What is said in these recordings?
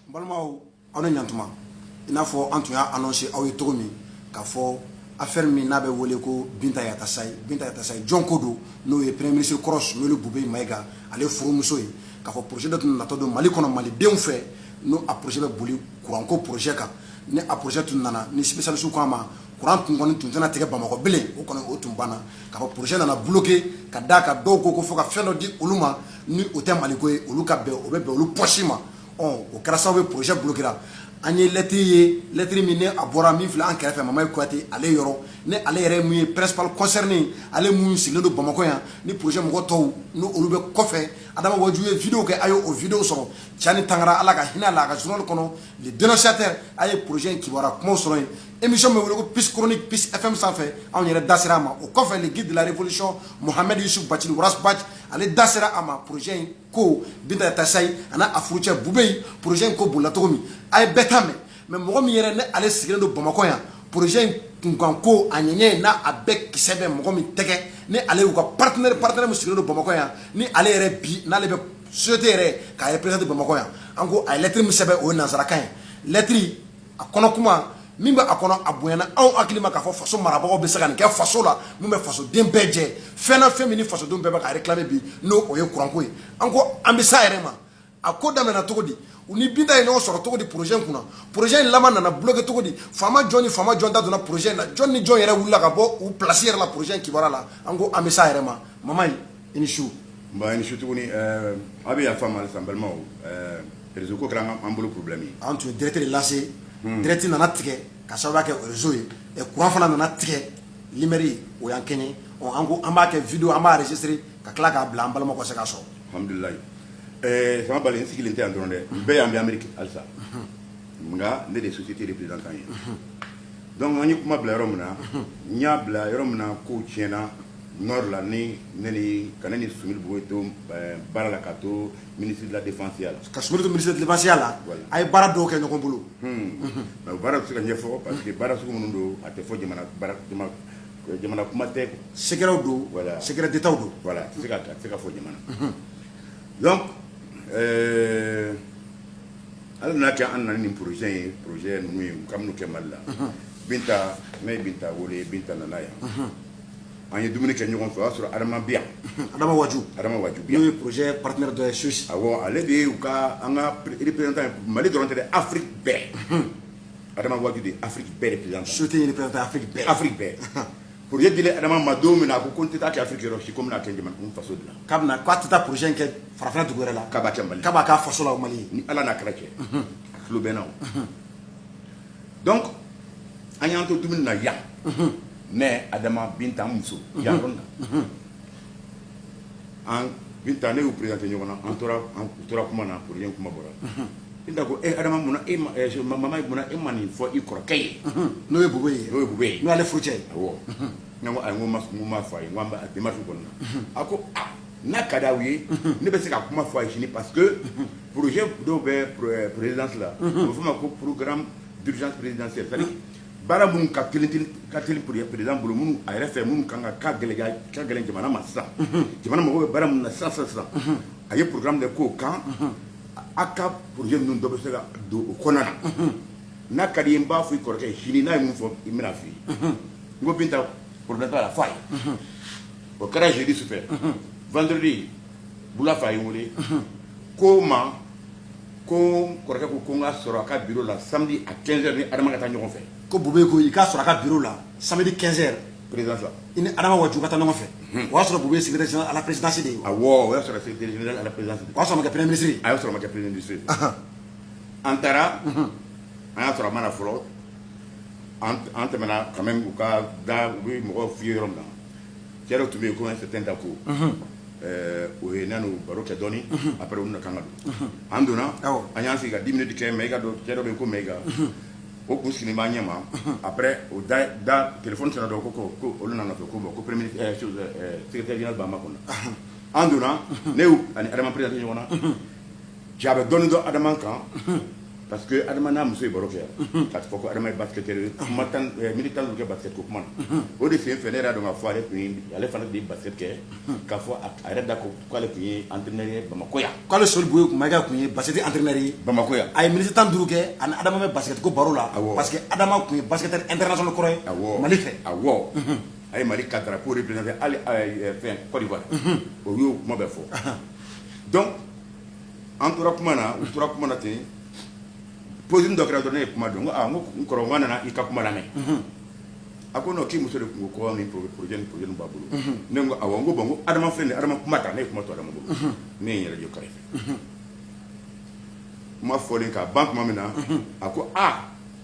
Balmao, on est Yantuma. Il n'a faut en tout cas annoncer à Otomi qu'à fort affaire Minabe Woleko, Binta Yatasai, John Kodo, nous et Premier ministre Cross, nous le Boubé Maïga, allez Fouroumsoui, qu'à fort projet de notre Mali qu'on a Mali bien fait, nous approcher le boulot, courant projet, ni approcher tout nana, ni spécial sous Kama, courant tout n'a tiré pas mon belé, ou qu'on a Otumbana, qu'à fort projet n'a bloqué, qu'à Daka, Doko, faut qu'à faire dit Uluma, ni au thème Malikoué, ou Lukabe, ou Bebe, ou Pochima. Au Karasawe projet bloqué là. Anye lettre miné à Bora Mifla en Karafe, Maman Kouati, allez Yoro, ne allez remuer, principal concerné, allez mouiller, si le Bamakoya, ni projet Mogoto, nous au Lube Kofe, Adam Wadjoué, vidéo que ayo au vidéo son, Tchani Tangara, Alaga, Hina, Laga, journal Kono, les dénonciateurs, aye projet qui va monstrer. Émission Pis Chronique, Pis FM sans fait, on irait Dasirama, au Kofe, les guides de la révolution, Mohamed Youssouf Bachili, Ras Bach, allez Dasira Ama, projet Ko, Binta Tassai, Ana Afrouche Boubei, projet Ko Boulatomi, aye Betame, mais moi, je suis allé signer le Bamakoya, projet Tunkanko, Agnès, na Abek, qui s'est bien, moi, je suis allé au partenaire, signer le Bamakoya, ni aller repi, n'allez pas souhaiter, car il présente Bamakoya. En gros, à lettre, je au Nazarakan, lettre, à Konokuma, Mimba akona abuyana au akilima ka faso marabo be sakani ka faso la mumbe faso den beje fena femini faso dum beba ka réclamer bi no oye kuranko yi anko ambisa erema akoda mena togodi uni binda ino soro togodi projet kuna projet lama na bloqué togodi fama jonda dona projet na jonni jon yere wulla ka bo ou placer la projet qui bara la anko ambisa erema mamai inishu ba inishu tuguni abi ya fama sambalma réseau ko kranga ambulu problème yi antu directeur lancé directeur nana tigɛ ka sababu kɛ réseau ye courant fana nana tigɛ limeri o y'an kɛɲɛ an ko an b'a kɛ vidéo an b'a enregistrer ka tila k'a bila an balima ka se k'a sɔrɔ alhamdulillah sama bali n sigilen tɛ yan dɔrɔn dɛ n bɛɛ y'an bɛ Amérique halisa nka ne de ye société représentant ye donc an ye kuma bila yɔrɔ min na n y'a bila yɔrɔ min na kow tiɲɛna nord la ni ne ni ka ne ni Sumil Bogo to baara la ka to ministre de la défense ya la ka Sumil to ministre de la défense ya la a ye baara dɔw kɛ ɲɔgɔn bolo mais o baara tɛ se ka ɲɛfɔ parce que baara sugu minnu don a tɛ fɔ jamana kuma tɛ secret do secret d'état do voilà tɛ se ka fɔ jamana donc ala nana kɛ an nana nin projet ye projet ninnu ye ka minnu kɛ Mali la Binta ne ye Binta wele Binta nana yan an ye dumuni kɛ ɲɔgɔn fɛ o y'a sɔrɔ Adama bi yan Adama Waju bi yan n'o ye projet partenaire dɔ ye Suisse awɔ ale de ye u ka an ka représentant ye Mali dɔrɔn tɛ dɛ Afrique bɛɛ Adama Waju de ye Afrique bɛɛ représentant souhaité ye représentant Afrique bɛɛ projet dile Adama ma don min na a ko n tɛ taa kɛ Afrique yɔrɔ si ko n bɛna kɛ jamana n faso de la k'a bɛna k'a tɛ taa projet in kɛ farafinna dugu wɛrɛ la k'a b'a kɛ Mali k'a b'a k'a faso la o Mali ni Ala n'a kɛra cɛ a tulo bɛ n na o donc an y'an to dumuni na yan ne Adama Binta an muso yan yɔrɔ la an Binta ne y'u présenté ɲɔgɔn na an tora kuma na projet kuma bɔra Binta ko Adama munna mama munna e ma nin fɔ i kɔrɔkɛ ye n'o ye Bobo ye n'o y'ale furucɛ ye awɔ ne ko ayi n ko ma fɔ a ye n ko an bɛ démarche kɔnɔ na a ko n'a ka d'aw ye ne bɛ se ka kuma fɔ a ye sini parce que projet dɔw bɛ présidence la o bɛ fɔ ma ko programme d'urgence présidentielle c'est-à-dire baara minnu ka teli président bolo minnu a yɛrɛ fɛ minnu kan ka gɛlɛn jamana ma sisan jamana mago bɛ baara minnu na sisan a ye programme de k'o kan a ka projet ninnu dɔ bɛ se ka don o kɔnɔna na n'a ka di ye n b'a fɔ i kɔrɔkɛ ye sini n'a ye mun fɔ n bɛna f'i ye n ko Binta problème t'a la f'a ye o kɛra jeudi sufɛ vendredi Bula fa ye n wele ko n ma ko n kɔrɔkɛ ko n ka sɔrɔ a ka bureau la samedi à 15h ni Adama ka taa ɲɔgɔn fɛ ko Bobo ko i k'a sɔrɔ a ka bureau la samedi 15h présidence la i ni Adama Waju ka taa ɲɔgɔn fɛ o y'a sɔrɔ Bobo ye secrétaire général à la présidence de ye awɔ o y'a sɔrɔ secrétaire général à la présidence o y'a sɔrɔ ma kɛ premier ministre ye a y'a sɔrɔ ma kɛ premier ministre an taara an y'a sɔrɔ a mana fɔlɔ an tɛmɛna quand même u ka da u bɛ mɔgɔw f'i ye yɔrɔ min na cɛ dɔ tun bɛ yen ko un certain Dako o ye n'u baro kɛ dɔɔni après u nana kan ka don an donna an y'an sigi ka 10 minutes kɛ Mayiga dɔ cɛ dɔ bɛ yen ko Mayiga o kun sigilen b'an ɲɛ ma après o da téléphone sera dɔ ko olu nana nɔfɛ ko bon ko premier secrétaire général b'an ma kɔnɔ an donna ne y'u ani Adama présenté ɲɔgɔn na jaa a bɛ dɔɔni dɔn Adama kan parce que adamana muso ye baro kɛ ka fɔ ko adama ye basketteur militant lu kɛ basket ko kuma na o de sen fɛ ne yɛrɛ dɔn ka fɔ ale fana de ye basket kɛ k'a fɔ a yɛrɛ da ko k'ale tun ye entraîneur ye Bamako yan k'ale Soli Boye Mayiga tun ye basket entraîneur ye Bamako yan a ye minute 15 kɛ ani Adama bɛ basket ko baro la parce que Adama tun ye basketteur international kɔrɔ ye Mali fɛ awɔ a ye Mali ka drapeau représenté hali fɛn Côte d'Ivoire o y'o kuma bɛɛ fɔ donc an tora kuma na u tora kuma na ten posini dɔ kɛra dɔrɔn ne ye kuma dɔn n ko n kɔrɔ n nana i ka kuma lamɛn a ko non k'i muso de tun ko ko nin projet b'a bolo ne ko awɔ n ko bon n ko Adama filɛ nin ye Adama kuma ta ne ye kuma to Adama bolo ne ye n yɛrɛ jɔ kɛrɛfɛ kuma fɔlen k'a ban tuma min na a ko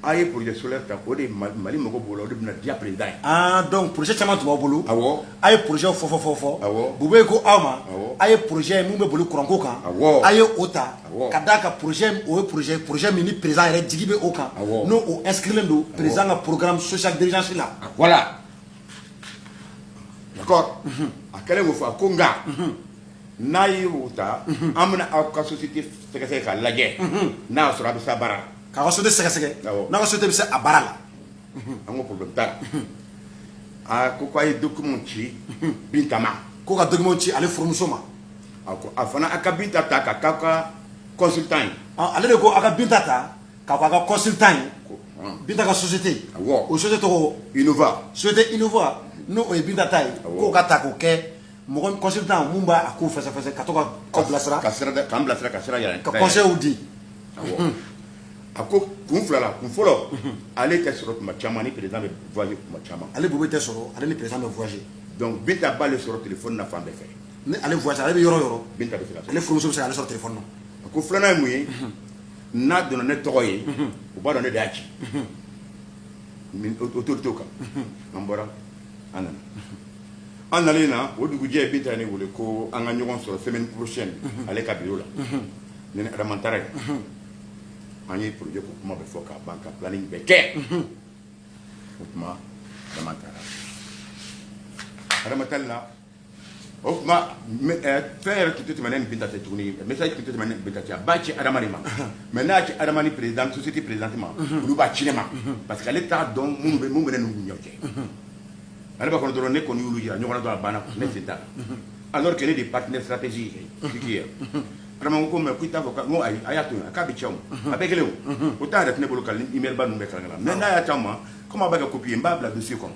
a ye projet solaire ta o de Mali mago b'o la o de bɛna diya président ye donc projet caman tun b'aw bolo awɔ a ye projet fɔ awɔ Bube ko aw ma a ye projet min bɛ boli kuranko kan awɔ a ye o ta ka d'a ka projet o ye projet min ni président yɛrɛ jigi bɛ o kan n'o o inscrilen don président ka programme social d'urgence la voilà d'accord a kɛlen k'o fɔ a ko nka n'a ye o ta an bɛna aw ka société sɛgɛsɛgɛ k'a lajɛ n'a y'a sɔrɔ a bɛ se a baara la k'a ka société sɛgɛsɛgɛ n'a ka société bɛ se a baara la an ko problème t'a la ko k'a ye document ci Binta ma ko ka document ci ale furumuso ma a ko a fana a ka Binta ta ka k'aw ka consultant ye ale de ko a ka Binta ta k'a ko a ka consultant ye Binta ka société o société tɔgɔ Innova société Innova n'o o ye Binta ta ye k'o ka ta k'o kɛ mɔgɔ consultant mun b'a a ko fɛsɛfɛsɛ ka to ka bilasira k'an bilasira ka sira yɛlɛ ka conseil di a ko kun fɔlɔ ale tɛ sɔrɔ tuma caman ni président bɛ voyager tuma caman ale Bube tɛ sɔrɔ ale ni président bɛ voyager donc Binta b'ale sɔrɔ téléphone na fan bɛɛ fɛ ni ale voyager ale bɛ yɔrɔ yɔrɔ Binta bɛ se ka sɔrɔ ale furumuso bɛ se k'ale sɔrɔ téléphone na a ko filanan ye mun ye n'a donna ne tɔgɔ ye u b'a dɔn ne de y'a ci autoritéw kan an bɔra an nana an nalen na o dugujɛ Binta ye ne wele ko an ka ɲɔgɔn sɔrɔ semaine prochaine ale ka bureau la ne ni Adama taara yen an ye projet ko kuma bɛ fɔ k'a ban ka planning bɛɛ kɛ o tuma Adama taara Adama taali la o tuma fɛn yɛrɛ tun tɛ tɛmɛ ne ni Binta cɛ tuguni message tun tɛ tɛmɛ ne ni Binta cɛ a b'a ci Adama de ma mais n'a y'a ci Adama ni président société présidente ma olu b'a ci ne ma parce que ale t'a dɔn mun bɛ ne n'u ɲɔgɔn cɛ ale b'a kɔnɔ dɔrɔn ne kɔni y'olu yira ɲɔgɔn na dɔrɔn a banna ne sen t'a la alors que ne de partenaire stratégique ye Adama ko mais ko i t'a fɔ ko ayi a y'a to yen k'a bɛ ci aw ma a bɛɛ kelen o t'a yɛrɛ tɛ ne bolo ka email ba ninnu bɛɛ kalan mais n'a y'a ci aw ma comme a b'a kɛ copier n b'a bila dossier kɔnɔ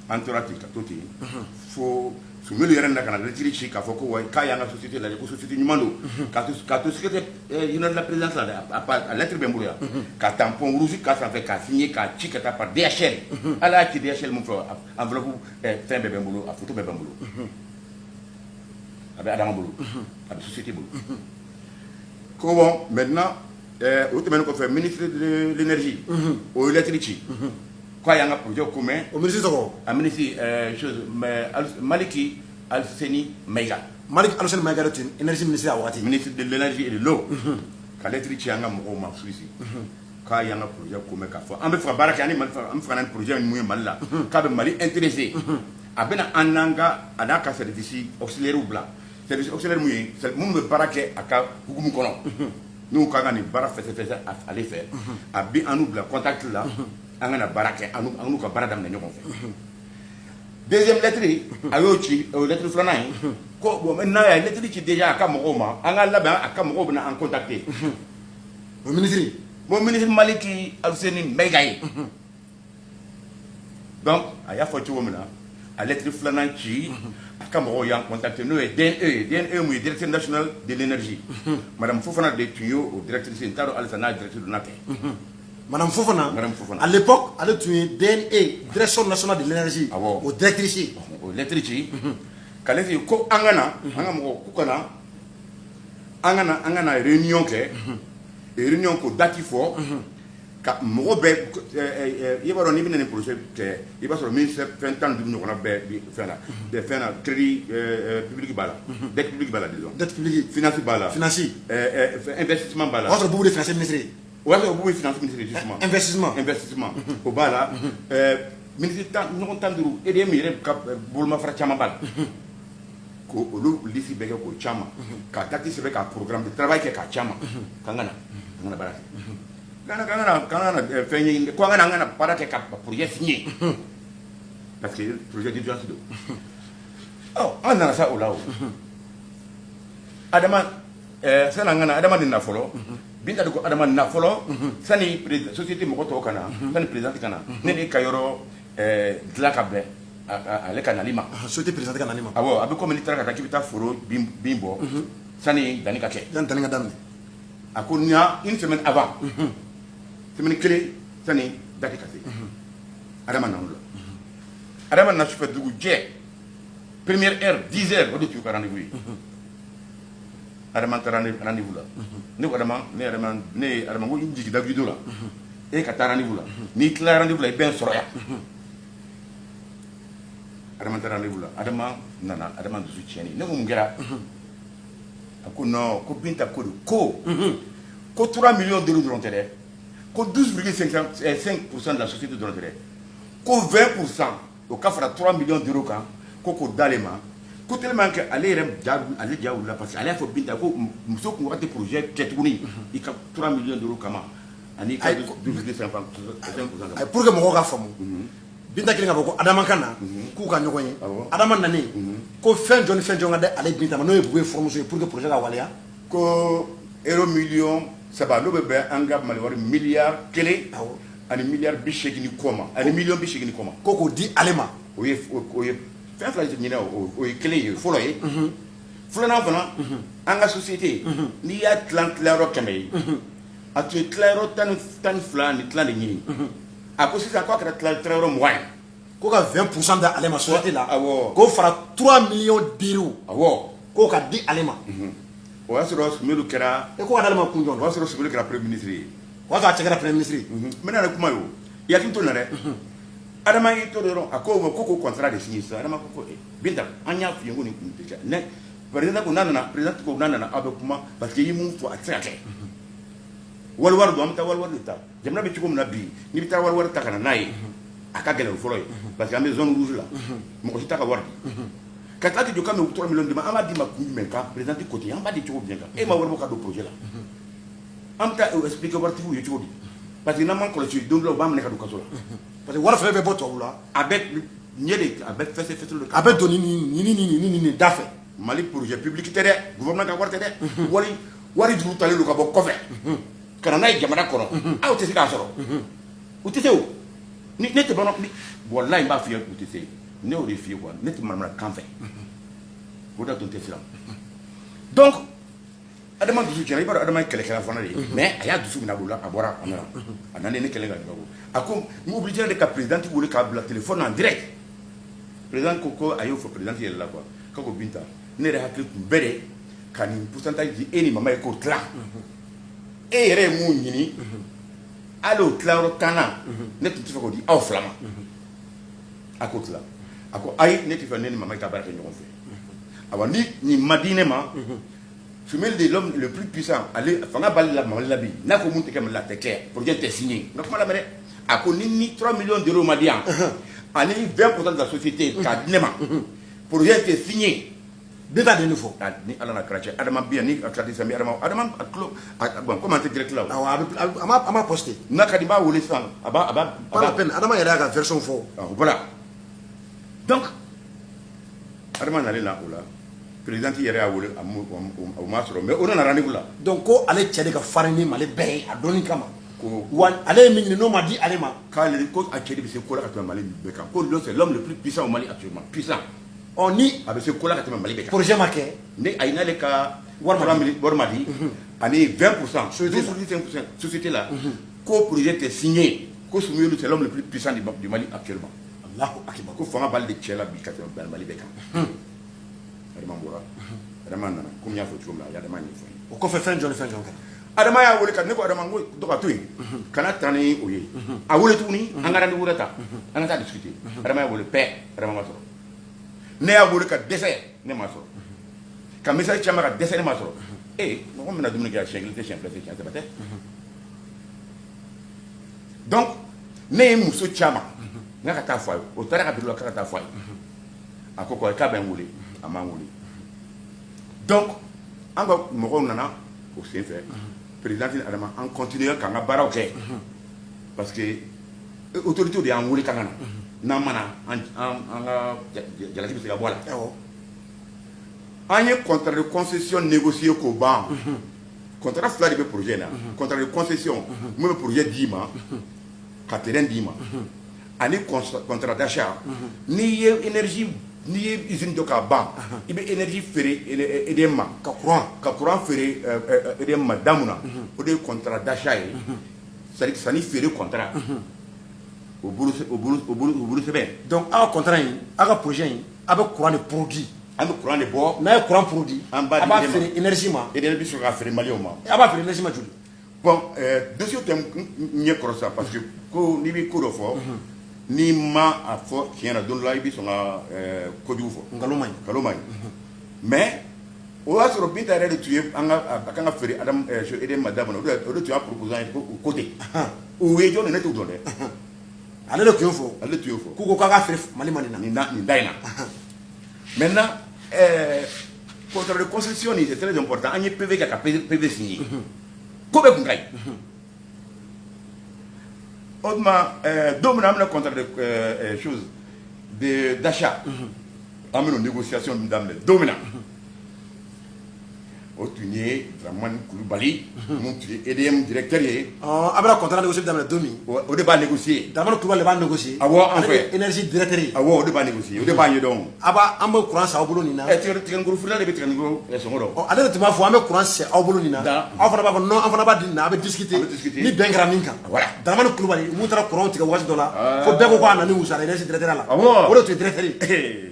an tora ten ka to ten fo Sunjulu yɛrɛ na ka na lettre ci k'a fɔ ko wa k'a y'an ka société lajɛ ko société ɲuman don k'a to secrétaire général de la présidence la dɛ a lettre bɛ n bolo yan ka tampon rouge k'a sanfɛ k'a signé k'a ci ka taa par DHL ala y'a ci DHL mun fɛ enveloppe fɛn bɛɛ bɛ n bolo a photo bɛɛ bɛ n bolo a bɛ Adama bolo a bɛ société bolo ko bon maintenant o tɛmɛnen kɔfɛ ministre de l'énergie o ye lettre ci k'a y'an ka projet ko mɛn o ministre tɔgɔ a ministre Maliki Alfuseni Mayiga Maliki Alfuseni Mayiga de tun énergie ministre a waati ministre de l'énergie et de l'eau ka lettre ci an ka mɔgɔw ma Suisse k'a y'an ka projet ko mɛn k'a fɔ an bɛ fɛ ka baara kɛ an bɛ fɛ ka na ni projet mun ye Mali la k'a bɛ Mali intéressé a bɛna an n'an ka a n'a ka service auxiliaire bila service auxiliaire mun ye minnu bɛ baara kɛ a ka hukumu kɔnɔ n'u ka kan nin baara fɛsɛfɛsɛ ale fɛ a bɛ an n'u bila contact la an kana baara kɛ an n'u ka baara daminɛ ɲɔgɔn fɛ deuxième lettre a y'o ci o lettre filanan ye ko bon n'a y'a lettre ci déjà a ka mɔgɔw ma an ka labɛn a ka mɔgɔw bɛna an contacter o ministre bon ministre Maliki Alfuseni Mayiga ye donc a y'a fɔ cogo min na a lettre filanan ci a ka mɔgɔw y'an contacter n'o ye DNE mun ye directeur national de l'énergie madame Fofana de tun y'o directrice n t'a dɔn halisa n'a directrice donna kɛ Madame Fofana, à l'époque, elle était DNE, Direction nationale de l'énergie, au directrice. Au directrice, quand elle dit ko angana, angana réunion ke, réunion ko dati fo, ka mɔgɔ bɛɛ i b'a dɔn n'i bɛna nin projet kɛ i b'a sɔrɔ ministère fɛn tan ni duuru ɲɔgɔnna bɛɛ fɛn na crédit public b'a la dette publique b'a la disons dette publique finance b'a la finance investissement b'a la o y'a sɔrɔ bugu de finance ministre o y'a sɔrɔ bugu ye finance ministre justement investissement o b'a la ministre ɲɔgɔn tan duuru e de ye min yɛrɛ ka bolomafara caman b'a la ko olu lisi bɛɛ kɛ k'o caman ka date sɛbɛn ka programme de travail kɛ k'a caman kan ka na an kana baara kɛ k'an kana fɛn ɲini ko an kana baara kɛ ka projet signé parce que projet d'urgence don an nana sa o la o adama sani an kana adama de na fɔlɔ Binta de ko adama na fɔlɔ sani société mɔgɔ tɔw kana sani président kana ne de ka yɔrɔ dilan ka bɛn ale ka nali ma société président ka nali ma awɔ a bɛ komi n'i taara ka taa k'i bɛ taa foro bin bɔ sani danni ka kɛ danni ka daminɛ a ko ni une semaine avant semaine kelen sani date ka se adama na la adama na sufɛ dugu jɛ première heure 10 heures o de tun ka rendez-vous ye adama taara rendez-vous la ne ko adama ne ye adama ko jigi da video la e ka taa rendez-vous la n'i tilala rendez-vous la i bɛ n sɔrɔ yan adama taara rendez-vous la adama nana adama dusu tiɲɛni ne ko mun kɛra a ko non ko Binta ko ko 3 millions d'euros dɔrɔn tɛ dɛ ko 12,5% de la société dɔrɔn tɛ dɛ ko 20% o ka fara 3 millions d'euros kan ko d'ale ma ko tellement que ale yɛrɛ ale ja wulila parce que ale y'a fɔ Binta ko muso kun ka tɛ projet kɛ tuguni i ka 3 millions d'euros kama ani ka 12,5% pour que mɔgɔw ka faamu Binta kelen ka fɔ ko adama ka na k'u ka ɲɔgɔn ye adama nanen ko fɛn jɔn ni fɛn jɔn ka di ale Binta ma n'o ye Bube furumuso ye pour que projet ka waleya ko euro million 3 n'o bɛ bɛn an ka Mali wari miliyari 1 ani miliyari 80 kɔ ma ani miliyɔn 80 kɔ ma ko k'o di ale ma o ye fɛn fila ɲinɛ o ye kelen ye fɔlɔ ye filanan fana an ka société n'i y'a tilan yɔrɔ 100 ye a tun ye tilayɔrɔ 12 ni tilan de ɲini a ko sisan k'a kɛra tilayɔrɔ 20 ye ko ka 20% da ale ma société la awɔ k'o fara 3 millions d'euros awɔ k'o ka di ale ma o y'a sɔrɔ Sumelu kɛra e ko ka d'ale ma kun jɔn o y'a sɔrɔ Sumelu kɛra premier ministre ye o y'a sɔrɔ a cɛ kɛra premier ministre ye n bɛna ne kuma ye o i hakili to nin na dɛ adama y'i to dɔrɔn a ko contrat de signé sisan adama ko Binta an y'a f'i ye ko nin kun tɛ kɛ président ko n'a nana aw bɛ kuma parce que i ye mun fɔ a tɛ se ka kɛ wari don an bɛ taa wari de ta jamana bɛ cogo min na bi n'i bɛ taa wari ta ka na n'a ye a ka gɛlɛn o fɔlɔ ye parce que an bɛ zone rouge la mɔgɔ si t'a ka wari di ka tila k'i jɔ k'an bɛ 3 millions di ma an b'a di ma kun jumɛn kan président côté an b'a di cogo jumɛn kan e ma wari bɔ ka don projet la an bɛ taa expliquer waritigiw ye cogo di parce que n'an m'an kɔlɔsi don dɔ la u b'an minɛ ka don kaso la parce que wari fɛn bɛ bɔ tubabu la a bɛ ɲɛ de a bɛ fɛsɛ de a bɛ don ni da fɛ Mali projet public tɛ dɛ gouvernement ka wari tɛ dɛ wari juru talen don ka bɔ kɔfɛ ka na n'a ye jamana kɔnɔ aw tɛ se k'a sɔrɔ u tɛ se o ne tɛ bana walayi n b'a f'i ye u tɛ se ne y'o de f'i ye quoi ne tɛ manamanakan fɛ o de tun tɛ siran donc adama dusu tiɲɛna i b'a dɔn adama ye kɛlɛkɛla fana de ye mais a y'a dusu minɛ a bolo la a bɔra a nana a nanen ne kɛlen ka ɲɔgɔn a ko n obligé de ka président wele k'a bila téléphone en direct président ko a y'o fɔ président yɛrɛ la quoi ko Binta ne yɛrɛ hakili tun bɛɛ de ka nin pourcentage di e ni mama ye k'o tila e yɛrɛ ye mun ɲini hali o tilayɔrɔ 10nan ne tun tɛ fɛ k'o di aw fila ma a k'o tila a ko ayi ne tɛ fɛ ne ni mama ye ka baara kɛ ɲɔgɔn fɛ awa ni nin ma di ne ma Sumeli de l'homme le plus puissant ale fanga b'ale la Mali la bi n'a ko mun tɛ kɛ Mali la tɛ kɛ projet tɛ signé n ka kuma lamɛn dɛ a ko ni 3 millions d'euros ma di yan ani 20% de la société k'a di ne ma projet tɛ signé Binta de nin fɔ ni ala na kɛra cɛ adama bi yan ni a tilala sisan adama bon comme an tɛ direct la o awɔ a ma posté n'a ka di n b'a wele sisan a b'a pas la peine adama yɛrɛ y'a ka version fɔ voilà donc adama nalen na o la président yɛrɛ y'a wele o m'a sɔrɔ mais o nana rendez-vous la donc ko ale cɛ de ka farin ni Mali bɛɛ ye a dɔnni kama wa ale ye min ɲini n'o ma di ale ma k'ale ko a cɛ de bɛ se ko la ka tɛmɛ Mali bɛɛ kan ko c'est l'homme le plus puissant au Mali actuellement puissant ni a bɛ se ko la ka tɛmɛ Mali bɛɛ kan projet ma kɛ ne a ye n'ale ka wari ma di ani 20% société la ko projet tɛ signé ko Sumelu c'est l'homme le plus puissant du Mali actuellement Allahu akbar ko fanga b'ale de cɛ la bi ka tɛmɛ Mali bɛɛ kan adama bɔra adama nana komi n y'a fɔ cogo min na a ye adama ɲɛfɔ o kɔfɛ fɛn jɔn ni fɛn jɔn kɛra adama y'a wele ka ne ko adama n ko dɔ ka to yen kana taa ni o ye a wele tuguni an ka rendez-vous wɛrɛ ta an ka taa discuter adama y'a wele pɛɛ adama ma sɔrɔ ne y'a wele ka dɛsɛ ne ma sɔrɔ ka message caman ka dɛsɛ ne ma sɔrɔ mɔgɔ min bɛna dumuni kɛ siɲɛ 1 tɛ siɲɛ 2 tɛ siɲɛ 3 tɛ donc ne ye muso caman n ka taa fɔ a ye o taara ka biro la k'a ka taa fɔ a ye a ko k'a bɛ n wele a ma n wele donc an ka mɔgɔw nana o sen fɛ président en continuant quand on a barré ok parce que autorité de en wuli quand n'a mana en jalati bi se ka bola anye contrat de concession négocié ko ban contrat fila de projet là contrat de concession même projet 10 mois ka terrain 10 mois ani contrat d'achat ni énergie ni usine de ka ban ibe énergie ferré et des ma ka courant ferré et des ma damuna o de contrat d'achat c'est que ça ni ferré contrat au boulot c'est bien donc un contrat un projet avec courant de produit an courant de bois n'a courant produit en bas de faire énergie ma énergie sur faire malio ma aba faire énergie ma joli bon dossier thème n'y est ça parce que ko ni bi ko do fo ni ma a fo tiena don la bi so nga ko du fo ngalomay mais o a sur bita de tuer anga akanga faire adam je aider madame o tu as proposé un côté o we jo ne tout donner ale le tuer fo ku ko ka faire mali ni daina maintenant contrat de concession c'est très important on y PV ka PV signé ko be kungai autrement domina amna contrat de chose de d'achat amna négociation d'amne domina o tunye Dramane Coulibaly mon EDM directeur abra contrat négocié d'amne domi o de ba négocier Dramane Coulibaly va négocier awo en fait énergie directeur awo o de ba négocier o de ba yedon aba ambe courant sa obolo nina tigan groupe fula de tigan groupe songo o ale te ma fo ambe courant sa obolo nina afana ba non afana ba dinna abe discuter ni bengra minka voilà Dramane Coulibaly mutara courant tiga wasi dola fo beko ko anani usala énergie directeur la awo o de directeur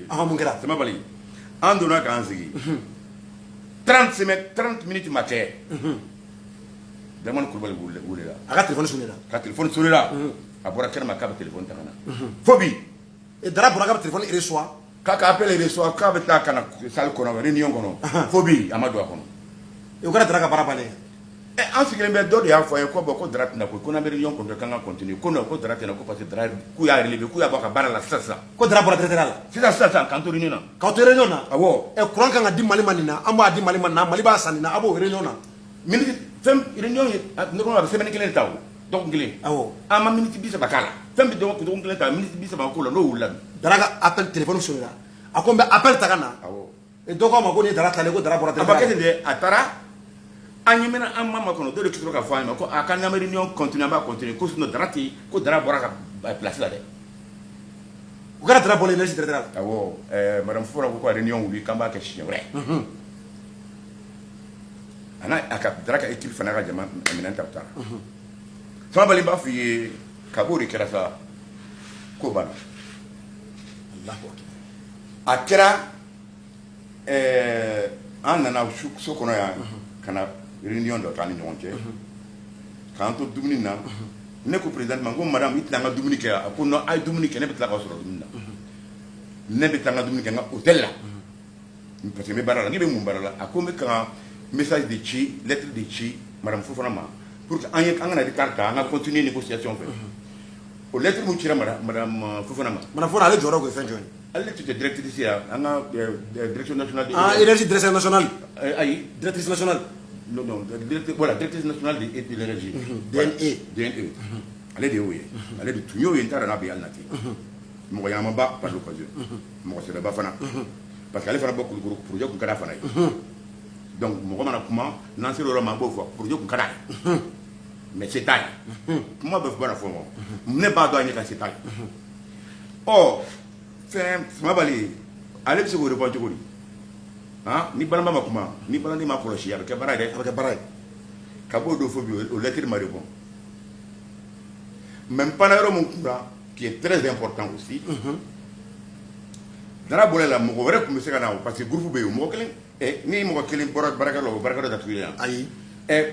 ah mon gars sama bali andona kan sigi 30 minutes matin Dramane Coulibaly wule la aga téléphone sonné là ka téléphone sonné là abora kerma ka téléphone tangana fobi et dara bora ka téléphone il reçoit kaka appelle il reçoit ka beta kana salle kono réunion kono fobi amadu akono e ukara dara ka bara bale en ce qui est do ya fo ko boko drat na ko na réunion kono kanga continue kono ko drat na ko parce drat ku ya relever ku ya baka bara la sasa ko dara bora directeur la c'est ça quand réunion na quand réunion na awo e courant kanga di mali manina amba di mali manina mali ba sanina abo réunion na minute fem réunion no ko semaine kelen taw donc ngile awo ama minute bi sa bakala fem bi donc ngile taw minute bi sa bakolo no wulan dara ka appel téléphone sonné là akombe appel takana awo e doko ma ko ni dara tale ko dara bora directeur abakete de atara anyimena amma makono do le kitro ka faima ko akana réunion continue ba continue ko sino darati ko dara bora ka place la de ukara dara bora énergie directeur la awo madame Fora ko réunion wi kamba ka chien vrai ana aka dara ka équipe fana ka jama amina taptara sama bali ba fi kaburi kera sa ko bana Allahu akira anana so kono ya kana réunion do tani ñonche quand to dumuni na ne ko président mango madame itla nga dumuni ke ko no ay dumuni ke ne betla ko soro dumuni na ne betla nga dumuni ke nga hôtel la parce que me barala ngi be mum barala akome ka message de chi lettre de chi madame Fofana ma pour que anye angana di karta nga continuer négociation fait o lettre mu chira madame Fofana ma mana fona ale joro ko fen joni elle était directrice ici anga direction nationale ah énergie directrice nationale ay directrice nationale non voilà directrice nationale de l'énergie DNE elle est de oui elle est de tout yo entara na bi alnati mo yama ba par l'occasion mo se ba fana parce qu'elle fera beaucoup de projet ko kada fana donc mo ko mana kuma nan se ro ma bo fo projet ko kada mais c'est taille comment be bana fo mo ne ba do anya ka c'est taille oh fem sama bali ale se ko de ponto ko ah ni balamba makuma ni balandi ma koloshi avec bara de avec bara kabo do fobi au lettre ma répond même pas na mon kura qui est très important aussi dara bolé la mo wéré ko miseka na parce que groupe be mo kelen ni mo kelen baraka do da tuya ayi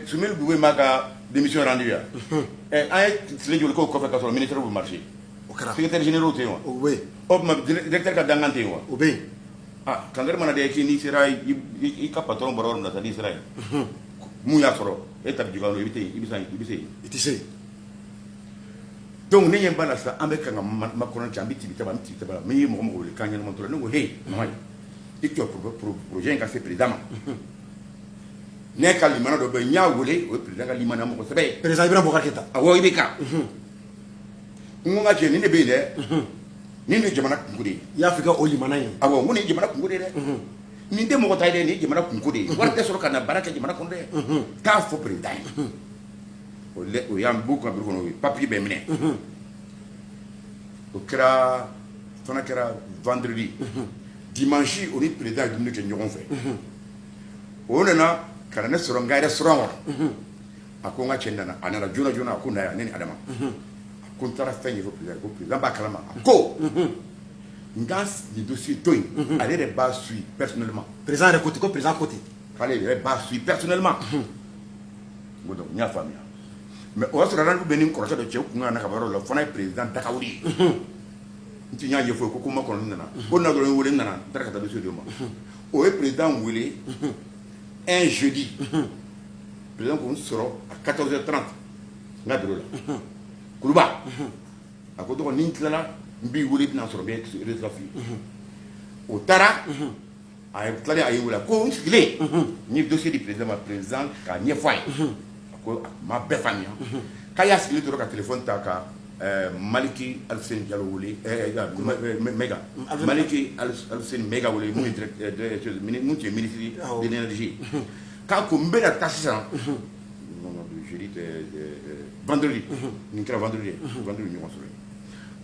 sumel bu maga démission rendu ya ay le jol ko fa ka so ministre du marché secrétaire général te wa oui ma directeur ka dangante wa oui ah kangere mana de ki ni sira i ka patron boror na tadi sira mu ya soro e tab jigalo ibise itise donc ne yem bala sa ambe kanga makono chambi tibita ba mi mo le kanya mo to no he mai ikyo projet ka se président ne ka limana dɔ bɛ n y'a wele o ye président ka limana mɔgɔ sɛbɛ ye. président Ibra Boubacar Keïta. awɔ i bɛ kan. n ko n ka cɛ nin de bɛ yen dɛ. nin de ye jamana kunko de ye. i y'a fɔ i ka o limana ye. awɔ n ko nin ye jamana kunko de ye dɛ. nin tɛ mɔgɔ ta ye dɛ nin ye jamana kunko de ye. wari tɛ sɔrɔ ka na baara kɛ jamana kɔnɔ dɛ. k'a fɔ président ye. o y'an b'u ka biro kɔnɔ o ye papier bɛɛ minɛ. o kɛra fana kɛra vendredi. dimanche o ni président ye dumuni kɛ ɲɔgɔn fɛ. o nana ka na ne sɔrɔ n ka restaurant kɔnɔ. a ko n ka cɛ nana a nana joona joona a ko na yan ne ni Adama. a ko n taara fɛn ɲɛfɔ président ko président b'a kalama a ko. n ka nin dossier to yen. ale yɛrɛ b'a suit personnellement. président yɛrɛ ko ten ko président ko ten. k'ale yɛrɛ b'a suit personnellement. n ko donc n y'a faamuya. mais o y'a sɔrɔ rendez-vous bɛ ni n kɔrɔkɛ dɔ cɛ u kun ka na ka bɔ yɔrɔ la o fana ye président Dakawuli ye. n tɛ y'a ɲɛfɔ ko ma kɔnɔ n nana. ko na dɔrɔn n wele n nana n taara ka taa dossier d'o ma. o ye président wele un jeudi. président ko n sɔrɔ à 14h30 n ka bureau la. Kuluba. a ko dɔgɔ ni n tilala n b'i wele i bɛna sɔrɔ n bɛ résultat f'i ye. o taara. a ye tilalen a ye wele ko n sigilen. n ye dossier di président ma président k'a ɲɛfɔ a ye. ko ma bɛɛ faamuya. k'a y'a sigilen tora ka téléphone ta ka Maliki Alseni Diallo wele Mega Maliki Alseni Mega wele mun ye mun tun ye ministre de l'énergie k'a ko n bɛna taa sisan jeudi vendredi nin kɛra vendredi ɲɔgɔn sɔrɔ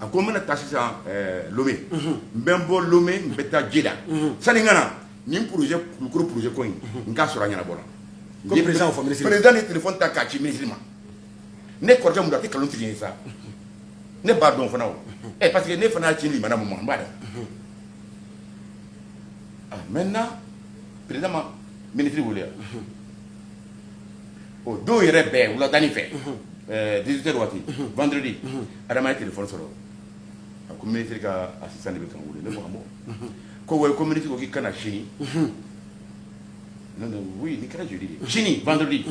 a ko n bɛna taa sisan Lomé n bɛ n bɔ Lomé n bɛ taa Djida sani n ka na nin projet Kulukoro projet ko in n k'a sɔrɔ a ɲɛnabɔ la. ko président fɔ ministre président ni téléphone ta k'a ci ministre ma ne kɔrɔkɛ mun don a tɛ nkalon tigɛ n ye sa ne b'a dɔn fana o parce que ne fana y'a ci limana mun ma n b'a dɔn maintenant président ma ministre wele yan o don yɛrɛ bɛɛ wuladani fɛ 18h waati vendredi Adama ye téléphone sɔrɔ a ko ministre ka assistant de bɛ kan wele ne ko an bɔ ko oui ko ministre ko k'i kana sini. Non, oui, il est jeudi. Chini, vendredi.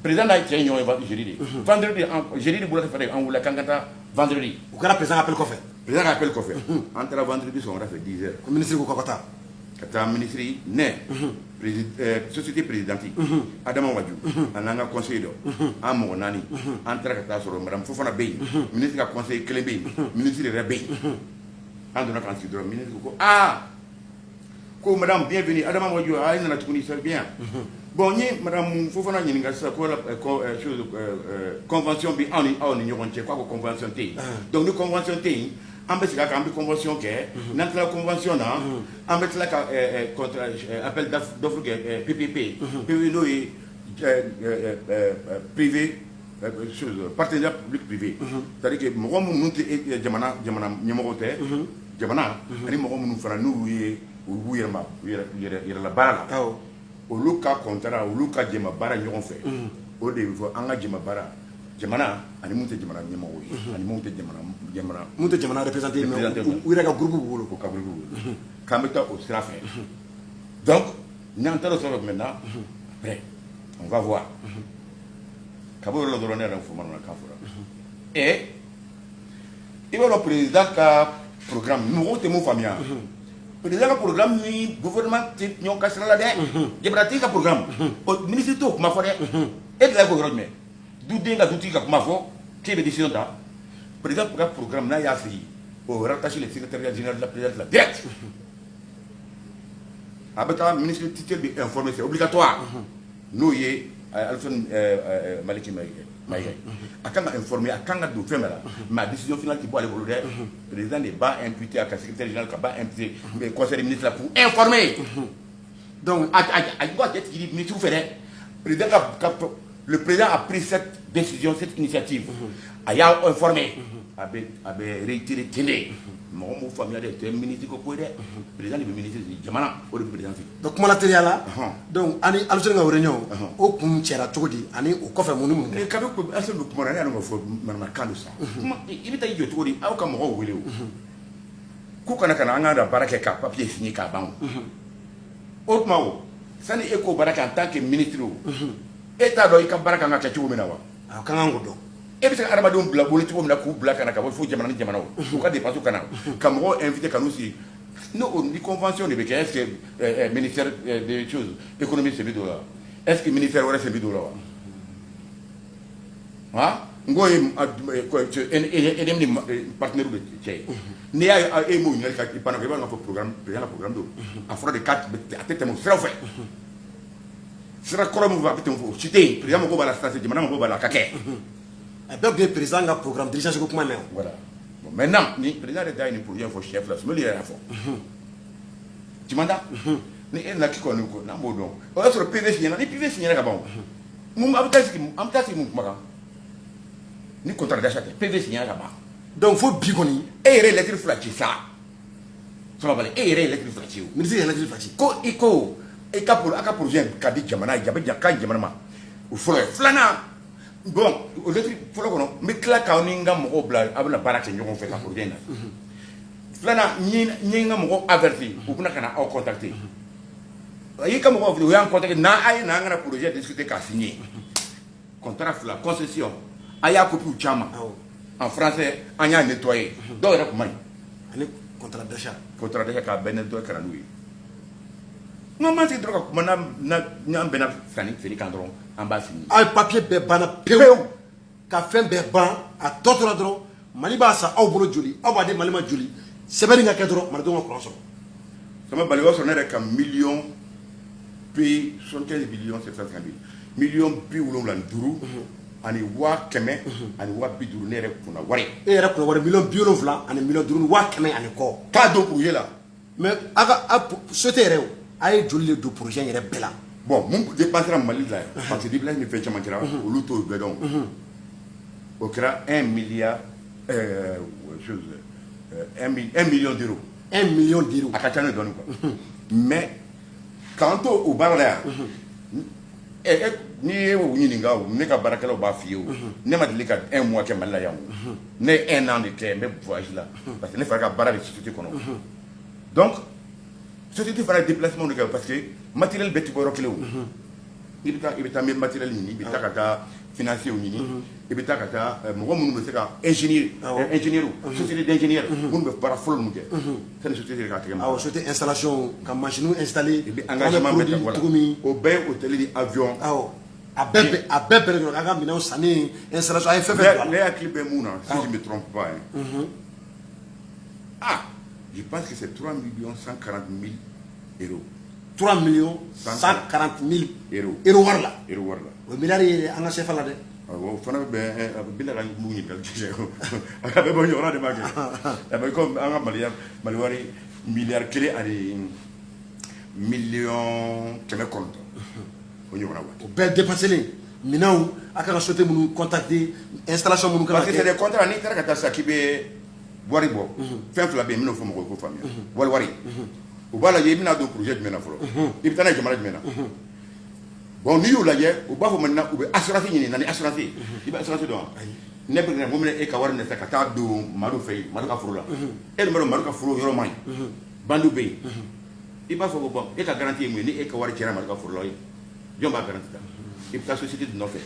Président a été jeudi. Vendredi, jeudi, on voulait vendredi. Ou quand le président appelle quoi fait? Président appelle quoi fait? Entre vendredi, on a fait 10h. Le ministre de Kokota. Quand le ministre né, société présidentielle, Adama Wadjou, en a conseillé d'eau, en Monani, entre la sur Madame Fofana Bey, ministre a conseillé Clébé, ministre de Rebé. En donnant quand il ministre ah! Ko madame bienvenue Adama Wadjou a une tuguni c'est bien bon ni madame Fofana ɲininka sisan ko la chose convention bi aw ni ɲɔgɔn cɛ ko convention tɛ yen donc ni convention tɛ yen an bɛ segin a kan an bɛ convention kɛ n'an tilala convention na an bɛ tila ka contrat appel d'offre kɛ PPP n'o ye privé chose partenariat public privé c'est-à-dire que mɔgɔ minnu tɛ jamana ɲɛmɔgɔ tɛ jamana ani mɔgɔ minnu fana n'u ye u b'u yɛrɛ la baara la olu ka contrat olu ka jɛma baara ɲɔgɔn fɛ o de bɛ fɔ an ka jɛma baara jamana ani mun tɛ jamana ɲɛmɔgɔ ye ani mun tɛ jamana représenté mais u yɛrɛ ka groupe b'u bolo ko ka groupe b'u bolo k'an bɛ taa o sira fɛ donc n'an taara o sira fɛ maintenant après on va voir ka bɔ yɔrɔ la dɔrɔn ne yɛrɛ fɔ mana kan fɔra et i b'a dɔn président ka programme mɔgɔw tɛ mun faamuya. Président ka programme ni gouvernement tɛ ɲɔgɔn ka sira la dɛ jabaratigi ka programme o ministre t'o kuma fɔ dɛ e dilan ko yɔrɔ jumɛn duden ka dutigi ka kuma fɔ k'e bɛ décision ta président ka programme n'a y'a sigi o rattaché le secrétariat général de la présidence la direct a bɛ taa ministre titre bi informer c'est obligatoire n'o ye Alfred Maliki Maïga a kan ka informer a kan ka don fɛn bɛɛ la mais a décision finale tɛ bɔ ale bolo dɛ président de b'a imputer a ka secrétaire général ka b'a imputer conseil des ministres la pour informer donc a doit être ministre fɛ dɛ président le président a pris cette décision cette initiative a y'a informer a bɛ réitérer ten de mɔgɔ m'o faamuya dɛ tɛ ministre ko ko ye dɛ président de bɛ ministre jamana o de bɛ président sigi. donc kuma la teriya la donc ani Alfred ka réunion o kun cɛra cogo di ani o kɔfɛ mun ni mun kɛ. kabi ko Alfred bɛ kuma na ne yɛrɛ ma fɔ manamakan do sa kuma i bɛ taa i jɔ cogo di aw ka mɔgɔw wele o k'u kana ka na an ka da baara kɛ ka papier signer k'a ban o tuma o sani e k'o baara kɛ en tant que ministre o e t'a dɔn i ka baara kan ka kɛ cogo min na wa. a kan kan k'o dɔn. e bɛ se ka adamadenw bila boli cogo min na k'u bila ka na ka bɔ fo jamana ni jamana o u ka dépense ka na ka mɔgɔw invité ka n'u sigi n'o ni convention de bɛ kɛ est-ce que ministère des choses économiques se bɛ don la est-ce que le ministère aurait fait vidéo là? Hein? Ngo est partenaire de Tchèque. N'y a eu un programme, programme d'eau. À fond de 4, à tête mon frère fait. Sera comme vous avez cité, président Moko Bala stratégie, madame Moko Bala Kake. Un peu de président a programme déjà sur comment même. Voilà. Maintenant, le président de Taï pour pour chef là, me lire la fois. Tu m'entends? Ni en a qui connaît quoi, n'a pas donc. On a sur le PV signé, ni PV signé là bas. Mou abtasi mou maka. Ni contrat d'achat, PV signé là bas. Donc faut bigoni. Et électrique flachi ça. Ça va aller. Et électrique flachi. Ministre électrique flachi. Ko iko et aka projet kadi jamana jabe jaka jamana ma. O folo flana. Bon, au lieu de folo kono, me kla ka ni nga mo bla abla barak se ñoko fait la projet na. Flana ñi nga mo averti, o kuna kana au contacter. Ayi ka mo ko yan contacter na ay na nga projet discuter ka signer. Contrat la concession. Aya ko pu chama. En français, on a nettoyé. Donc, il y a contrat d'achat. Contrat d'achat qui a bien nettoyé. Non, c'est trop. On a bien fait en bas. Un papier bébana, peu. Café béban, à tout le droit. Maliba, ça, au boulot Julie. Au bas de Malima Julie. C'est bien qu'il y a un Mardon en France. Ça m'a balayé sur un million, puis 75 millions, 750 000. Millions, puis où l'on l'a douru. Ani wa keme ani wa biduru ne yɛrɛ kunna wari e yɛrɛ kunna wari $70,000 ani $5,000 wa kɛmɛ ani kɔ k'a don projet la mais a société yɛrɛ a ye joli de don projet yɛrɛ bɛɛ la bon mun dépensera Mali la parce que déplacement ni fɛn caman kɛra olu t'o bɛɛ dɔn o kɛra 1 milliard 1 million d'euros 1 million d'euros a ka ca ne dɔɔni quoi mais k'an to o baara la yan ni ye o ɲininka o ne ka baarakɛlaw b'a f'i ye o ne ma deli ka 1 mois kɛ Mali la yan o ne ye 1 an de kɛ n bɛ voyage la parce que ne fana ka baara bɛ société kɔnɔ donc société fana ye déplacement de kɛ parce que matériel bɛɛ ti bɔ yɔrɔ kelen o i bɛ taa matériel ɲini i bɛ taa ka taa financier ɲini i bɛ taa ka taa mɔgɔ minnu bɛ se ka ingénieur société d'ingénieur minnu bɛ baara fɔlɔ ninnu kɛ sani société k'a tigɛ awɔ société installation ka machine installé i bɛ engagement bɛ ta voilà o bɛɛ ye hôtel ni avion awɔ a bɛɛ bɛrɛ dɔrɔn a ka minɛnw sanni installation a ye fɛn fɛn ne hakili bɛ mun na si je me trompe pas je pense que c'est 3 140 000 euros 3 140 000 euros wari la o miliyari ye an ka sefa la dɛ o fana bɛ bila ka mun ɲininka a ka bɛ bɔ ɲɔgɔnna de ma kɛ a bɛ comme an ka Mali wari miliyari 1 ani million 900 o ɲɔgɔnna waati o bɛɛ dépensé minɛnw a ka société minnu contacté installation minnu kan ka kɛ parce que c'est des contrats n'i taara ka taa sa k'i bɛ wari bɔ fɛn fila bɛ yen n bɛn'o fɔ mɔgɔw k'o faamuya wari o b'a lajɛ i bɛna don projet jumɛn na fɔlɔ i bɛ taa n'a ye jamana jumɛn na bon n'i y'o lajɛ u b'a fɔ maintenant u bɛ assurance ɲini na ni assurance ye i bɛ assurance dɔn wa ne bɛ mun minɛ e ka wari minɛ sisan ka taa don Madu fɛ yen Madu ka foro la e dun b'a dɔn Madu ka foro yɔrɔ man ɲi bandiw bɛ yen i b'a fɔ ko bon e ka garantie ye mun ye ni e ka wari cɛnna Madu ka foro la jɔn b'a garantie ta i bɛ taa société de nɔfɛ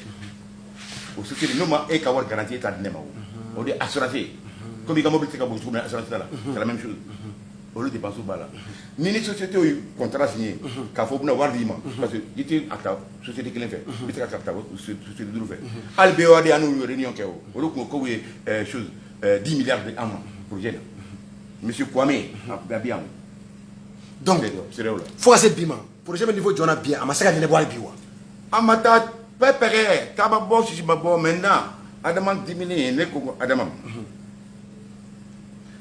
o société n'o ma e ka wari garantie e t'a di ne ma o de ye assurance ye comme i ka mobili tɛ ka bon cogo min na assurance t'a la c'est la même chose olu dépenses b'a la ni société ye contrat signé k'a fɔ u bɛna wari d'i ma parce que i tɛ a ta société kelen fɛ i bɛ se ka taa société duuru fɛ hali BOAD an n'olu réunion kɛ o olu tun ko k'u ye chose 10 milliards de an ma projet la monsieur Kwame a bɛ yan donc fo ka se bi ma projet bɛ niveau jɔnna bi a ma se ka ɲɛnabɔ hali bi wa a ma taa pɛpɛrɛ k'a ma bɔ sisi ma bɔ maintenant Adama dimini ne ko Adama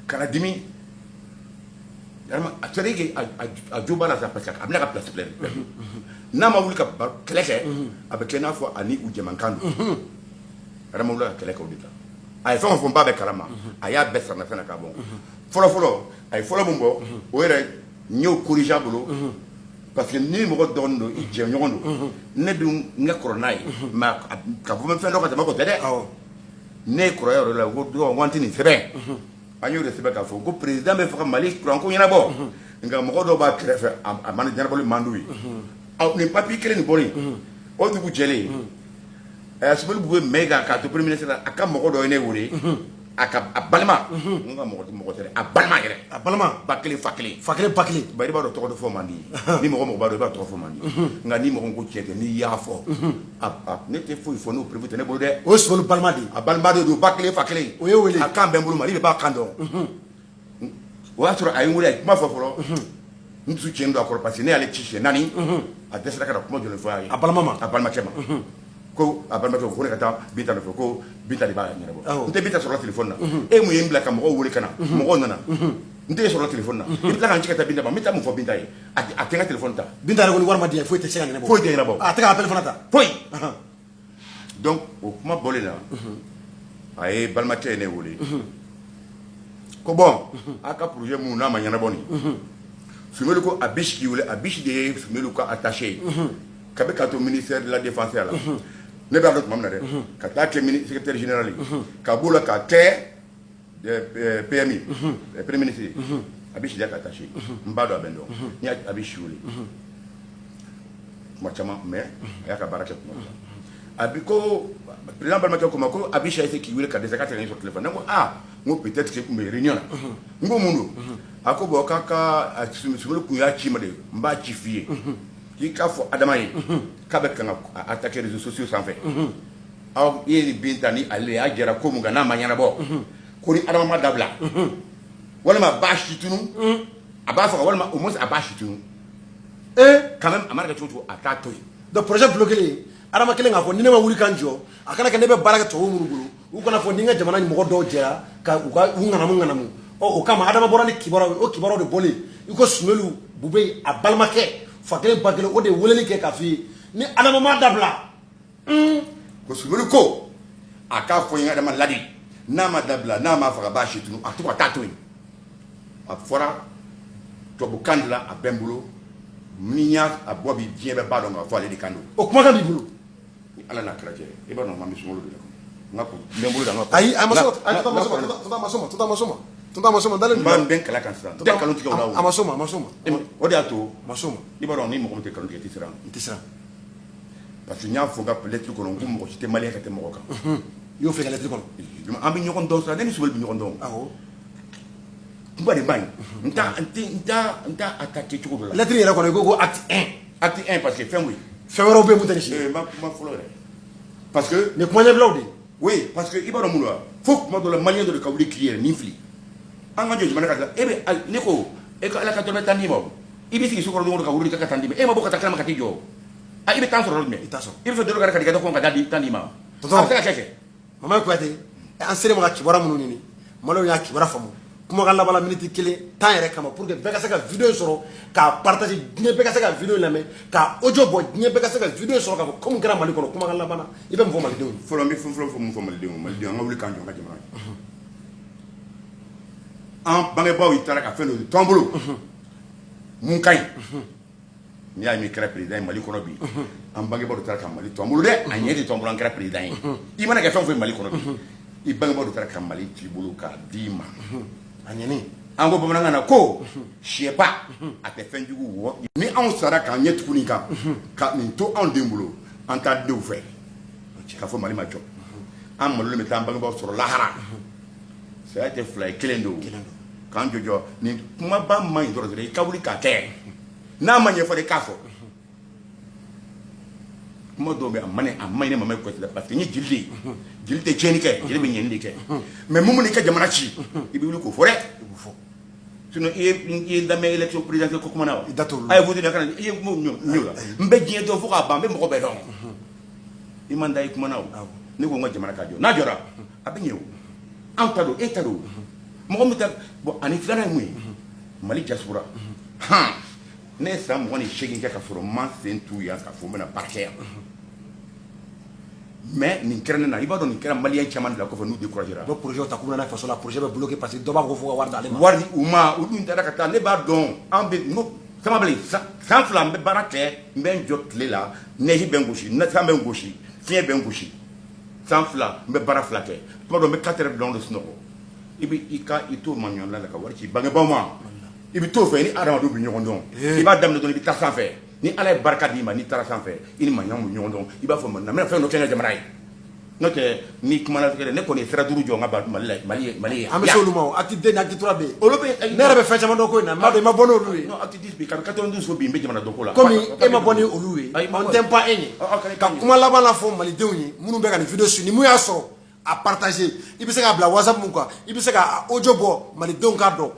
kana dimi c'est-à-dire que a jo b'a la sa parce que a bɛna ka place pleine n'a ma wuli ka kɛlɛ kɛ a bɛ kɛ i n'a fɔ ani u jɛmankan don Adama wuli ka kɛlɛ kɛ o de la a ye fɛn o fɛn ba bɛ kalama a y'a bɛɛ sarana fɛn na k'a bɔ fɔlɔ a ye fɔlɔ mun bɔ o yɛrɛ n y'o corrigé a bolo parce que ni mɔgɔ dɔgɔnin don i jɛɲɔgɔn don ne dun n ka kɔrɔ n'a ye mais ka fɔ fɛn dɔ ka tɛmɛ o tɛ dɛ ne ye kɔrɔya yɔrɔ la ko wanti nin sɛbɛn an y'o de sɛbɛn k'a fɔ ko président bɛ fɛ ka Mali kuranko ɲɛnabɔ nka mɔgɔ dɔw b'a kɛrɛfɛ a man ɲɛnabɔli man d'u ye nin papier kelen nin bɔlen o dugu jɛlen Soumaïla Boubou bɛ mɛn k'a to premier ministre la a ka mɔgɔ dɔ ye ne wele a balima nga mo tere a balima yɛrɛ a balima ba kelen fa kelen bari b'a dɔn tɔgɔ dɔ fɔ man di ni mɔgɔ b'a dɔn i b'a tɔgɔ fɔ man di nka ni mɔgɔ ko tiɲɛ tɛ n'i y'a fɔ ne tɛ foyi fɔ n'o prévu tɛ ne bolo dɛ o ye Soumaïlou balima de ye a balima de don ba kelen fa kelen o ye wele a kan bɛ n bolo Mali bɛ b'a kan dɔn o y'a sɔrɔ a ye n wele a ye kuma fɔ fɔlɔ n dusu tiɲɛ don a kɔrɔ parce que ne y'ale ci siɲɛ 4 a dɛsɛra ka na kuma jɔlen fɔ a ye a balima ma a balimakɛ ma ko a balimakɛ ko ne ka taa Binta nɔfɛ ko Binta de b'a ɲɛnabɔ n tɛ Binta sɔrɔ téléphone na e mun ye n bila ka mɔgɔw wele ka na mɔgɔw nana n tɛ sɔrɔ téléphone na i bɛ tila ka n ci ka taa Binta ma n bɛ taa mun fɔ Binta ye a tɛ n ka téléphone ta Binta yɛrɛ ko ni wari ma di foyi tɛ se ka ɲɛnabɔ foyi tɛ ɲɛnabɔ a tɛ ka appel fana ta foyi donc o kuma bɔlen na a ye balimakɛ ye ne wele ko bon a ka projet mun n'a ma ɲɛnabɔ nin Soumaïlou ko a bisi k'i wele a bisi de ye Soumaïlou ka attaché ye kabi ka to ministère de la défense la ne b'a dɔn tuma min na dɛ ka taa kɛ secrétaire général ye ka b'o la ka kɛ PMI premier ministre a bisi de y'a ka attaché n b'a dɔn a bɛ n dɔn n y'a a bisi wele kuma caman mais a y'a ka baara kɛ kuma min a bi ko président balimakɛ ko ma ko a bisi a essayer k'i wele ka dɛsɛ k'a tɛ ka n sɔrɔ téléphone ne ko n ko peut-être que kun bɛ réunion na n ko mun don a ko bon k'a ka Soumaïlou kun y'a ci ma de n b'a ci f'i ye k'i k'a fɔ Adama ye k'a bɛ kan ka attaquer réseaux sociaux sanfɛ aw i ye nin Binta ni ale y'a jɛra ko mun kan n'a ma ɲɛnabɔ ko ni Adama ma dabila walima a b'a si tunu a b'a faga walima au moins a b'a si tunu quand même a mana kɛ cogo cogo a t'a to yen donc projet bloqué Adama kelen k'a fɔ ni ne ma wuli kan jɔ a kana kɛ ne bɛ baara kɛ tubabu minnu bolo u kana fɔ ni n ka jamana mɔgɔ dɔw jɛra ka u ŋanamu o kama Adama bɔra ni kibaruyaw o kibaruyaw de bɔlen i ko Soumaïlou Bubé a balimakɛ fa kelen ba kelen o de weleli kɛ k'a f'i ye ni Adama ma dabila ko Soumaïlou ko a k'a fɔ n ye Adama ladi n'a ma dabila n'a ma faga b'a si tunu a to ka taa to yen a fɔra tubabukan de la a bɛ n bolo ni y'a bɔ bi diɲɛ bɛɛ b'a dɔn k'a fɔ ale de kan don o kumakan b'i bolo ni Ala n'a kira cɛ i b'a dɔn maa min Soumaïlou de la n ka ko n bɛ n bolo da n ka ko ayi a ma sɔn dalen n b'a n bɛ n kala kan sisan n tɛ nkalon tigɛ o la a ma sɔn o de y'a to ma sɔn i b'a dɔn ni mɔgɔ min tɛ nkalon tigɛ i tɛ siran n tɛ siran parce que n y'a fɔ n ka lettre kɔnɔ n ko mɔgɔ si tɛ maliyɛn ka tɛ mɔgɔ kan i y'o fɛ ka lettre kɔnɔ an bɛ ɲɔgɔn dɔn sisan ne ni Soumaïlou bɛ ɲɔgɔn dɔn awɔ kunba de b'a ye n t'a attaqué cogo dɔ la lettre yɛrɛ kɔnɔ i ko acte 1 acte 1 parce que fɛn o ye fɛn wɛrɛw bɛ yen mun tɛ nin si ma fɔlɔ yɛrɛ parce que nin kuma ɲɛbilaw de oui parce que i b'a dɔn mun don fo kuma dɔ la maliyɛn dɔ de ka wuli k'i yɛrɛ nin fili an ka jɔ jamana ka e bɛ ne ko e ka Ala ka dɔrɔmɛ 10 d'i ma i bɛ sigi so kɔrɔ don o don ka wuli ka 10 d'i ma e ma bɔ ka taa kɛnɛma ka t'i jɔ i bɛ 10 sɔrɔ yɔrɔ jumɛn i t'a sɔrɔ i bɛ fɛ dɔrɔn ka di ka kɔn ka da 10 d'i ma a bɛ se ka kɛ Mamadu Kuyate an sera ma ka kibaruya minnu ɲini Maliɲɛnw y'a kibaruya faamu kumakan laban la minute 1 temps yɛrɛ kama pour que bɛɛ ka se ka video sɔrɔ k'a partager diɲɛ bɛɛ ka se ka video lamɛn ka audio bɔ diɲɛ bɛɛ ka se ka video sɔrɔ k'a fɔ ko mun kɛra Mali kɔnɔ kumakan laban na i bɛ mun fɔ malidenw ye fɔlɔ n bɛ fɔlɔ mun fɔ malidenw an ka wuli k'an jɔ an ka jamana ye an bangebaaw y'i taara ka fɛn dɔ to an bolo mun ka ɲi n'i y'a min kɛra président ye Mali kɔnɔ bi an bangebaaw de taara ka Mali to an bolo dɛ a ɲɛ de to an bolo an kɛra président ye i mana kɛ fɛn o fɛn Mali kɔnɔ bi i bangebaaw de taara ka Mali t'i bolo k'a d'i ma a ɲɛni an ko bamanankan na ko sɛba a tɛ fɛn jugu wɔ ni anw sara k'an ɲɛ tugu nin kan ka nin to anw den bolo an t'a denw fɛ k'a fɔ Mali ma jɔ an malolen bɛ taa an bangebaaw sɔrɔ lahara saya tɛ fila ye kelen don k'an jɔjɔ nin kumaba ma ɲi dɔrɔn i ka wuli k'a kɛ n'a ma ɲɛfɔ de k'a fɔ kuma dɔw bɛ a ma ɲi ne Mamadu Kuyate la parce que n ye jeli de ye jeli tɛ tiɲɛni kɛ jeli bɛ ɲɛni de kɛ mais mun bɛ n'i ka jamana ci i bɛ wuli k'o fɔ dɛ sinon i ye lamɛn élection présidentielle ko kuma na wa a ye voté la kana i ye kuma ɲɔ la n bɛ diɲɛ dɔn fo k'a ban n bɛ mɔgɔ bɛɛ dɔn i man da i kuma na o ne ko n ka jamana ka jɔ n'a jɔra a bɛ ɲɛ o anw ta don e ta don mɔgɔ min ta bon ani filanan ye mun ye Mali diaspora ne ye san 28 kɛ ka sɔrɔ n ma sen t'u yan k'a fɔ n bɛna baara kɛ yan mais nin kɛra ne na i b'a dɔn nin kɛra maliyɛn caman de la kɔfɛ n'u découragera n'o projet ta kuma na faso la projet bɛ bloqué parce que dɔ b'a fɔ ko fo ka wari d'ale ma wari u ma olu taara ka taa ne b'a dɔn an bɛ n'o sama bali san fila n bɛ baara kɛ n bɛ n jɔ tile la neige bɛ n gosi san bɛ n gosi fiɲɛ bɛ n gosi san fila n bɛ baara fila kɛ tuma dɔ n bɛ 4 heures dɔrɔn de sunɔgɔ i t'o maɲɔgɔnla la ka wari ci bangebaaw ma i bɛ t'o fɛ ni adamadenw bɛ ɲɔgɔn dɔn i b'a daminɛ dɔrɔn i bɛ taa sanfɛ ni Ala ye barika d'i ma n'i taara sanfɛ i ni maɲɔgɔnw bɛ ɲɔgɔn dɔn i b'a fɔ n bɛna fɛn dɔ kɛ n ka jamana ye n'o tɛ ni kuma la tigɛ ne kɔni sira duuru jɔ n ka Mali ye. an bɛ se olu ma acte 2 ni acte 3 bɛ yen. olu bɛ ne yɛrɛ bɛ fɛn caman dɔn ko in na n ma bɔ n'olu ye. non acte 10 bi kabi 92 so bi n bɛ jamana dɔn ko la. komi e ma bɔ ni olu ye on t'aime pas e ɲɛ ka kuma laban la fɔ malidenw ye minnu bɛ ka nin vidéo suivre ni mun y'a sɔrɔ a partager i bɛ se k'a bila WhatsApp mun kan i bɛ se ka audio bɔ malidenw k'a dɔn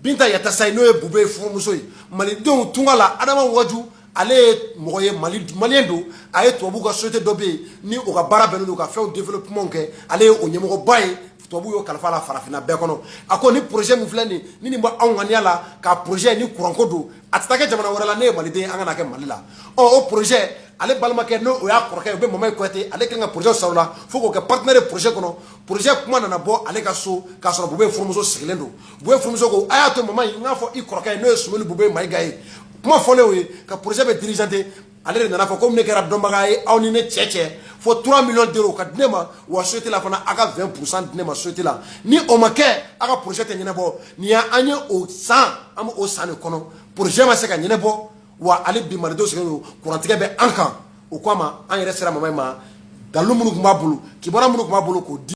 Binta Yata Sayi n'o ye Bube ye furumuso ye malidenw tunga la Adama Waju ale ye mɔgɔ ye malien don a ye tubabu ka société dɔ bɛ yen ni o ka baara bɛnnen don ka fɛnw développement kɛ ale ye o ɲɛmɔgɔba ye tubabu y'o kalifa la farafinna bɛɛ kɔnɔ a ko ni projet min filɛ nin ni nin bɛ anw ŋaniya la ka projet ni kuranko don a tɛ taa kɛ jamana wɛrɛ la ne ye maliden ye an ka na kɛ Mali la o projet ale balimakɛ n'o o y'a kɔrɔkɛ ye o bɛ Mamaye Kuyate ale kan ka projet sɔrɔ la fo k'o kɛ partenaire ye projet kɔnɔ projet kuma nana bɔ ale ka so k'a sɔrɔ Bube furumuso sigilen don Bube furumuso ko a y'a to Mamaye n k'a fɔ i kɔrɔkɛ ye n'o ye Sumani Bube Mayiga ye kuma fɔlen o ye ka projet bɛ dirigeanté ale de nana fɔ komi ne kɛra dɔnbaga ye aw ni ne cɛ fo 3 millions d'euros ka di ne ma wa société la fana a ka 20% di ne ma société la ni o ma kɛ a ka projet tɛ ɲɛnabɔ nin y'an ye o san an bɛ o san de kɔnɔ projet ma se ka ɲɛnabɔ wa ale bi malidenw sigilen don kurantigɛ bɛ an kan o kama an yɛrɛ sera Mamaye ma dalu minnu tun b'a bolo kibaruya minnu tun b'a bolo k'o di